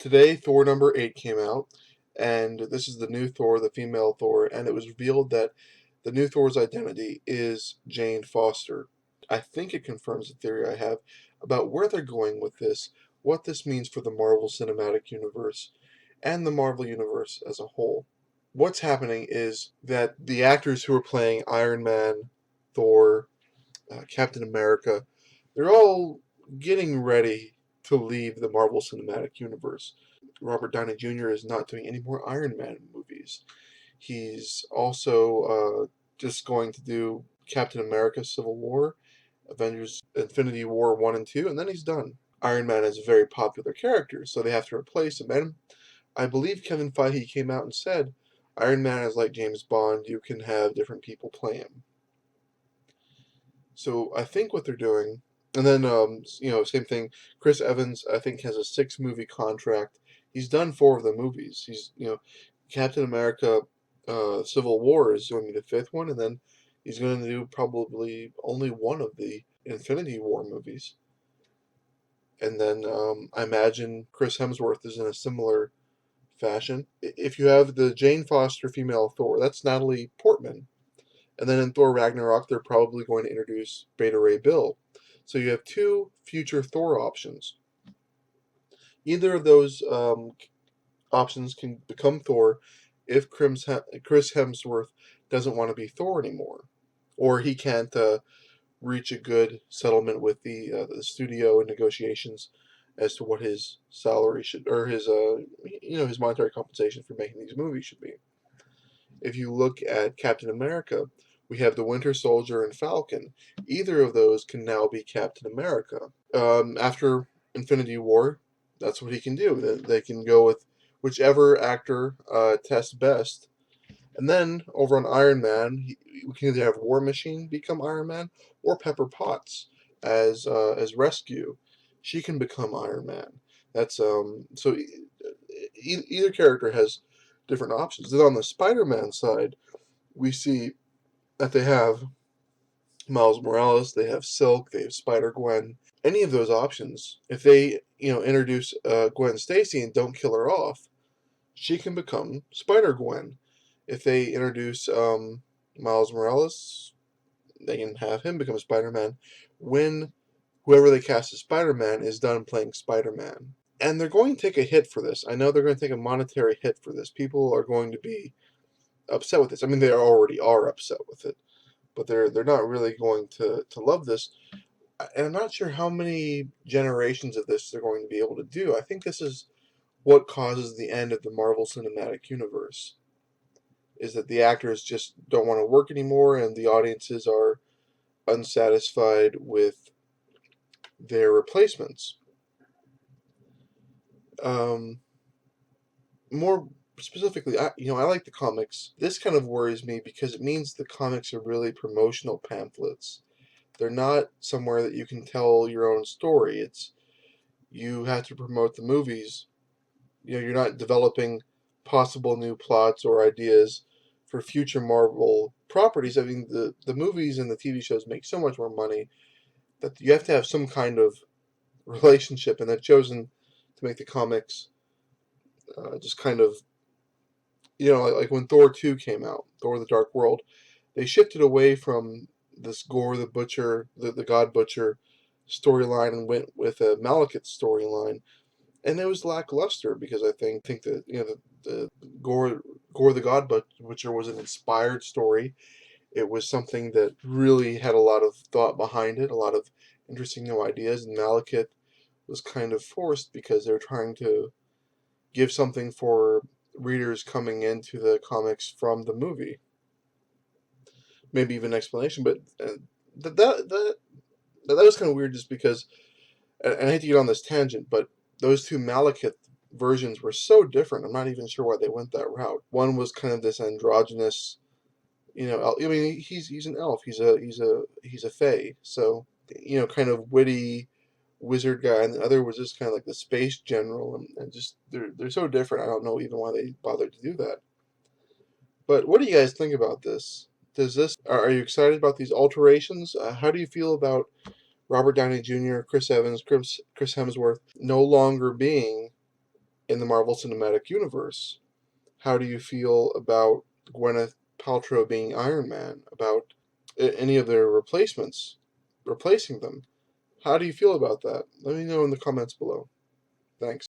Today, Thor number 8 came out, and this is the new Thor, the female Thor, and it was revealed that the new Thor's identity is Jane Foster. I think it confirms the theory I have about where they're going with this, what this means for the Marvel Cinematic Universe, and the Marvel Universe as a whole. What's happening is that the actors who are playing Iron Man, Thor, Captain America, they're all getting ready to leave the Marvel Cinematic Universe. Robert Downey Jr. is not doing any more Iron Man movies. He's also just going to do Captain America Civil War, Avengers Infinity War 1 and 2, and then he's done. Iron Man is a very popular character, so they have to replace him. And I believe Kevin Feige came out and said, Iron Man is like James Bond, you can have different people play him. So I think what they're doing, and then same thing. Chris Evans, I think, has a 6 movie contract. He's done 4 of the movies. Captain America, Civil War is going to be the 5th one, and then he's going to do probably only one of the Infinity War movies. And then I imagine Chris Hemsworth is in a similar fashion. If you have the Jane Foster female Thor, that's Natalie Portman. And then in Thor Ragnarok, they're probably going to introduce Beta Ray Bill. So you have 2 future Thor options. Either of those options can become Thor if Chris Hemsworth doesn't want to be Thor anymore, or he can't reach a good settlement with the studio in negotiations as to what his salary should, or his monetary compensation for making these movies should be. If you look at Captain America, we have the Winter Soldier and Falcon. Either of those can now be Captain America. After Infinity War, that's what he can do. They can go with whichever actor tests best. And then over on Iron Man, we can either have War Machine become Iron Man or Pepper Potts as Rescue. She can become Iron Man. That's so either character has different options. Then on the Spider-Man side, we see that they have Miles Morales, they have Silk, they have Spider-Gwen. Any of those options, if they introduce Gwen Stacy and don't kill her off, she can become Spider-Gwen. If they introduce Miles Morales, they can have him become Spider-Man when whoever they cast as Spider-Man is done playing Spider-Man. And they're going to take a hit for this. I know they're going to take a monetary hit for this. People are going to be upset with this. I mean, they already are upset with it, but they're not really going to love this. And I'm not sure how many generations of this they're going to be able to do. I think this is what causes the end of the Marvel Cinematic Universe, is that the actors just don't want to work anymore, and the audiences are unsatisfied with their replacements. More specifically, I like the comics. This kind of worries me because it means the comics are really promotional pamphlets. They're not somewhere that you can tell your own story. You have to promote the movies. You're not developing possible new plots or ideas for future Marvel properties. I mean, the movies and the TV shows make so much more money that you have to have some kind of relationship, and they've chosen to make the comics just kind of, like when Thor 2 came out, Thor the Dark World, they shifted away from this Gore the Butcher, the God Butcher storyline and went with a Malekith storyline. And it was lackluster because I think that the Gore the God Butcher was an inspired story. It was something that really had a lot of thought behind it, a lot of interesting new ideas, and Malekith was kind of forced because they were trying to give something for readers coming into the comics from the movie. Maybe even an explanation, but that was kind of weird just because, and I hate to get on this tangent, but those 2 Malekith versions were so different. I'm not even sure why they went that route. One was kind of this androgynous, I mean, he's an elf. He's a fae. So, kind of witty wizard guy, and the other was just kind of like the space general, and just they're so different. I don't know even why they bothered to do that. But what do you guys think about this? Are you excited about these alterations? How do you feel about Robert Downey Jr., Chris Evans, Chris Hemsworth no longer being in the Marvel Cinematic Universe? How do you feel about Gwyneth Paltrow being Iron Man? About any of their replacements, replacing them? How do you feel about that? Let me know in the comments below. Thanks.